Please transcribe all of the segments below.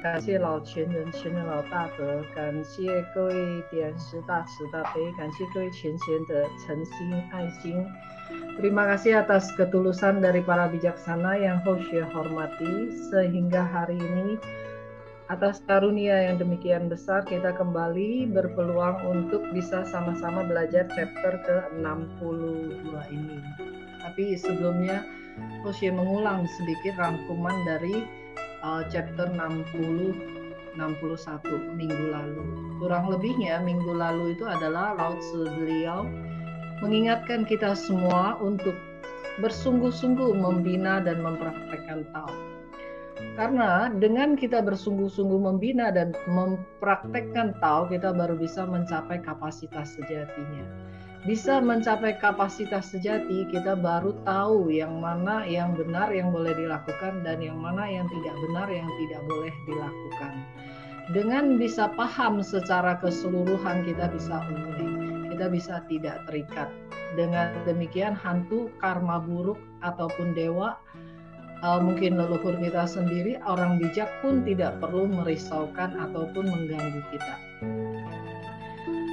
感谢老前人、前人老大德，感谢各位点石大慈大悲，感谢各位前贤的诚心爱心。Terima kasih atas ketulusan dari para bijaksana yang Hoshe hormati, sehingga hari ini atas karunia yang demikian besar kita kembali berpeluang untuk bisa sama-sama belajar chapter ke-62 ini. Tapi sebelumnya Hoshe mengulang sedikit rangkuman dari chapter 60-61 minggu lalu. Kurang lebihnya minggu lalu itu adalah Lao Tzu beliau mengingatkan kita semua untuk bersungguh-sungguh membina dan mempraktekkan Tao. Karena dengan kita bersungguh-sungguh membina dan mempraktekkan Tao, kita baru bisa mencapai kapasitas sejatinya. Bisa mencapai kapasitas sejati, kita baru tahu yang mana yang benar yang boleh dilakukan dan yang mana yang tidak benar yang tidak boleh dilakukan. Dengan bisa paham secara keseluruhan, kita bisa unggul, kita bisa tidak terikat. Dengan demikian hantu, karma buruk ataupun dewa, mungkin leluhur kita sendiri, orang bijak pun tidak perlu merisaukan ataupun mengganggu kita.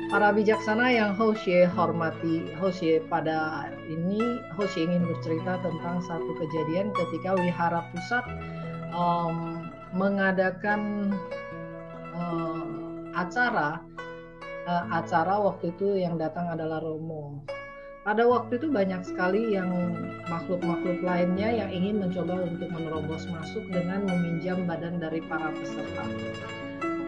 Para bijaksana yang Hoshe hormati, Hoshe pada ini, Hoshe ingin bercerita tentang satu kejadian ketika Wihara Pusat mengadakan acara waktu itu yang datang adalah Romo. Pada waktu itu banyak sekali yang makhluk-makhluk lainnya yang ingin mencoba untuk menerobos masuk dengan meminjam badan dari para peserta.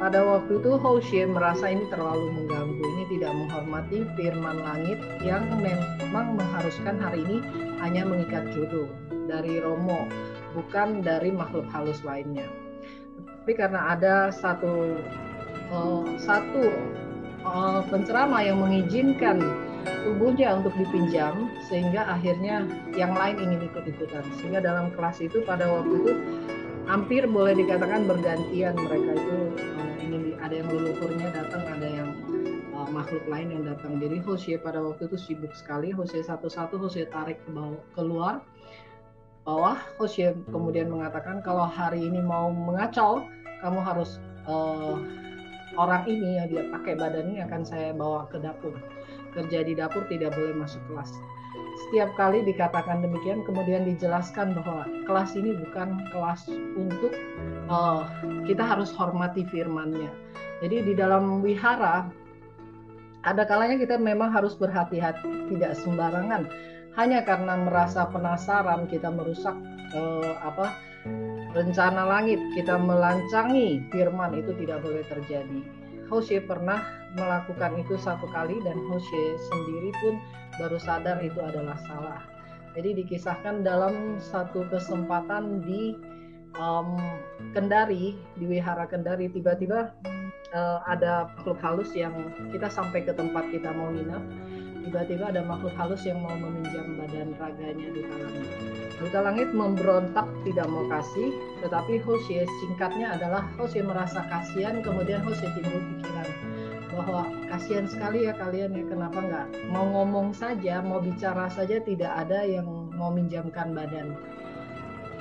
Pada waktu itu Hoshe merasa ini terlalu mengganggu, ini tidak menghormati firman langit yang memang mengharuskan hari ini hanya mengikat jodoh dari Romo, bukan dari makhluk halus lainnya. Tapi karena ada satu penceramah yang mengizinkan tubuhnya untuk dipinjam, sehingga akhirnya yang lain ingin ikut-ikutan. Sehingga dalam kelas itu pada waktu itu hampir boleh dikatakan bergantian, mereka itu ingin ada yang leluhurnya datang, ada yang makhluk lain yang datang. Jadi Hoshe pada waktu itu sibuk sekali. Hoshe satu-satu Hoshe tarik keluar bawah. Hoshe kemudian mengatakan kalau hari ini mau mengacau, kamu harus orang ini yang dia pakai badan ini akan saya bawa ke dapur. Kerja di dapur, tidak boleh masuk kelas. Setiap kali dikatakan demikian, kemudian dijelaskan bahwa kelas ini bukan kelas untuk kita harus hormati firman-Nya. Jadi di dalam wihara ada kalanya kita memang harus berhati-hati, tidak sembarangan. Hanya karena merasa penasaran kita merusak rencana langit, kita melancangi firman, itu tidak boleh terjadi. Hoshe pernah melakukan itu satu kali dan Hoshe sendiri pun baru sadar itu adalah salah. Jadi dikisahkan dalam satu kesempatan di Kendari, di Wihara Kendari, tiba-tiba ada makhluk halus yang kita sampai ke tempat kita mau nginap. Tiba-tiba ada makhluk halus yang mau meminjam badan raganya Duta Langit. Duta Langit memberontak, tidak mau kasih, tetapi Hoshe, singkatnya adalah Hoshe merasa kasihan, kemudian Hoshe timbul pikiran bahwa kasihan sekali ya kalian ya, kenapa nggak mau ngomong saja, mau bicara saja, tidak ada yang mau minjamkan badan.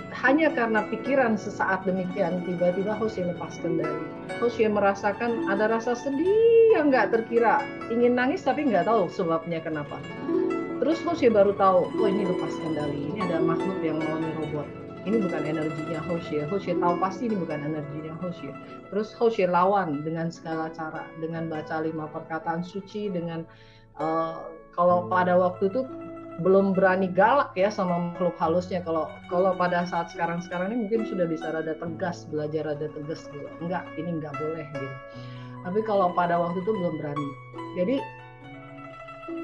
Hanya karena pikiran sesaat demikian, tiba-tiba Hoshe lepas kendali. Hoshe merasakan ada rasa sedih yang nggak terkira, ingin nangis tapi nggak tahu sebabnya kenapa. Terus Hoshe baru tahu, oh ini lepas kendali, ini ada makhluk yang mau nyerobot. Ini bukan energinya Hoshe. Hoshe tahu pasti ini bukan energinya Hoshe. Terus Hoshe lawan dengan segala cara, dengan baca 5 perkataan suci, dengan kalau pada waktu itu belum berani galak ya sama makhluk halusnya. Kalau pada saat sekarang ini mungkin sudah bisa rada tegas, belajar rada tegas gitu. Enggak, ini enggak boleh gitu. Tapi kalau pada waktu itu belum berani. Jadi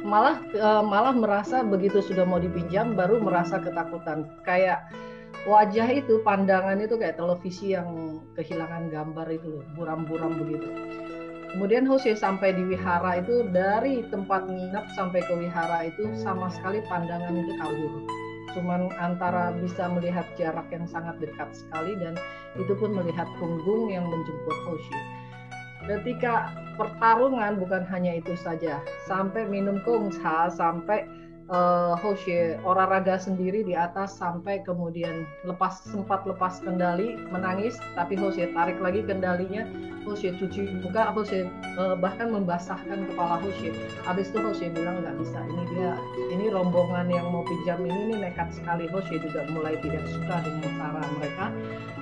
malah merasa begitu sudah mau dipinjam baru merasa ketakutan. Kayak wajah itu, pandangan itu kayak televisi yang kehilangan gambar itu loh, buram-buram begitu. Kemudian Hosea sampai di wihara itu, dari tempat nginap sampai ke wihara itu sama sekali pandangan itu kabur. Cuman antara bisa melihat jarak yang sangat dekat sekali, dan itu pun melihat punggung yang menjemput Hosea. Ketika pertarungan bukan hanya itu saja, sampai minum kongsa, sampai Hosea olahraga sendiri di atas, sampai kemudian sempat lepas kendali, menangis, tapi Hosea tarik lagi kendalinya, Hosea cuci muka, Hosea bahkan membasahkan kepala Hosea. Habis itu Hosea bilang nggak bisa, ini rombongan yang mau pinjam ini nekat sekali. Hosea juga mulai tidak suka dengan cara mereka,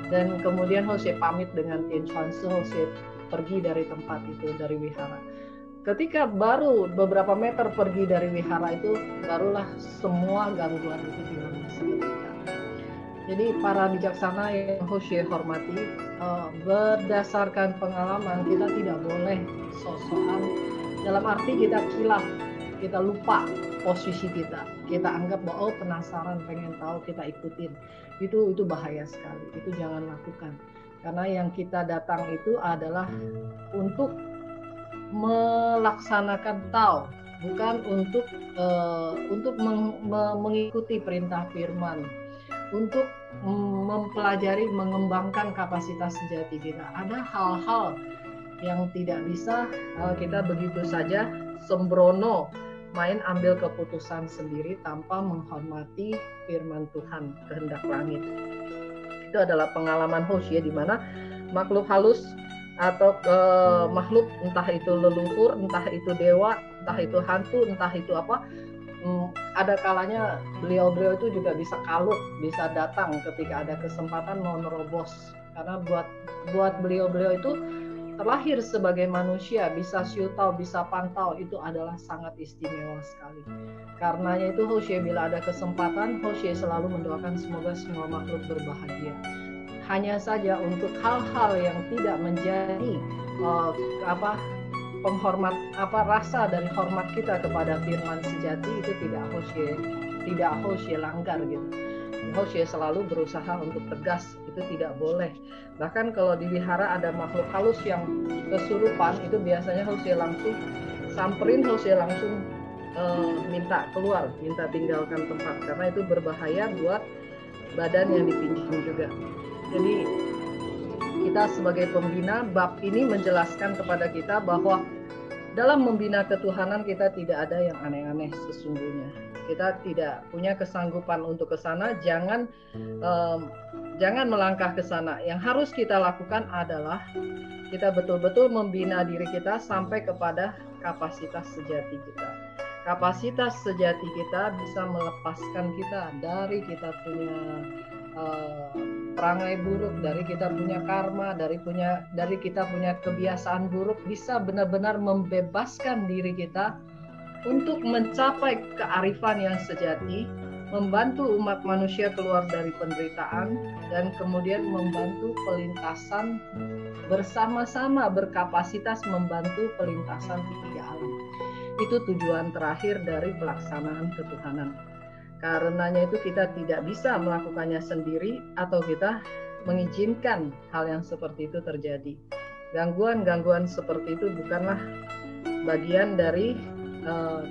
dan kemudian Hosea pamit dengan Tien Chuan Shi. Hosea pergi dari tempat itu, dari wihara. Ketika baru beberapa meter pergi dari wihara itu, barulah semua gangguan itu hilang seketika. Jadi para bijaksana yang Hosea hormati, berdasarkan pengalaman kita tidak boleh sok-sokan, dalam arti kita kilaf, kita lupa posisi kita anggap bahwa penasaran, pengen tahu, kita ikutin. Itu bahaya sekali, itu jangan lakukan. Karena yang kita datang itu adalah untuk melaksanakan tau, bukan untuk mengikuti perintah firman, untuk mempelajari, mengembangkan kapasitas sejati kita. Ada hal-hal yang tidak bisa kita begitu saja sembrono main ambil keputusan sendiri tanpa menghormati firman Tuhan, kehendak langit. Itu adalah pengalaman Hosea, di mana makhluk halus atau makhluk, entah itu leluhur, entah itu dewa, entah itu hantu, entah itu apa, ada kalanya beliau itu juga bisa kalut, bisa datang ketika ada kesempatan mau nerobos. Karena buat beliau itu terlahir sebagai manusia, bisa siutau, bisa pantau, itu adalah sangat istimewa sekali. Karenanya itu Hosea bila ada kesempatan, Hosea selalu mendoakan semoga semua makhluk berbahagia. Hanya saja untuk hal-hal yang tidak menjadi rasa dari hormat kita kepada firman sejati, itu tidak Hosea langgar gitu. Hosea selalu berusaha untuk tegas, itu tidak boleh. Bahkan kalau di wihara ada makhluk halus yang kesurupan, itu biasanya Hosea langsung samperin, Hosea langsung minta keluar, minta tinggalkan tempat, karena itu berbahaya buat badan yang dipinjam juga. Jadi kita sebagai pembina, bab ini menjelaskan kepada kita bahwa dalam membina ketuhanan kita tidak ada yang aneh-aneh sesungguhnya. Kita tidak punya kesanggupan untuk ke sana, jangan melangkah ke sana. Yang harus kita lakukan adalah kita betul-betul membina diri kita sampai kepada kapasitas sejati kita. Kapasitas sejati kita bisa melepaskan kita dari kita punya perangai buruk, dari kita punya karma, dari kita punya kebiasaan buruk, bisa benar-benar membebaskan diri kita untuk mencapai kearifan yang sejati, membantu umat manusia keluar dari penderitaan, dan kemudian membantu pelintasan bersama-sama, berkapasitas membantu pelintasan tiga alam. Itu tujuan terakhir dari pelaksanaan ketuhanan. Karenanya itu kita tidak bisa melakukannya sendiri, atau kita mengizinkan hal yang seperti itu terjadi. Gangguan-gangguan seperti itu bukanlah bagian dari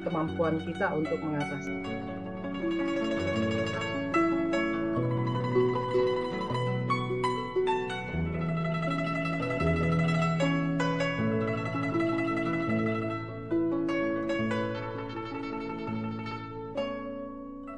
kemampuan kita untuk mengatasi.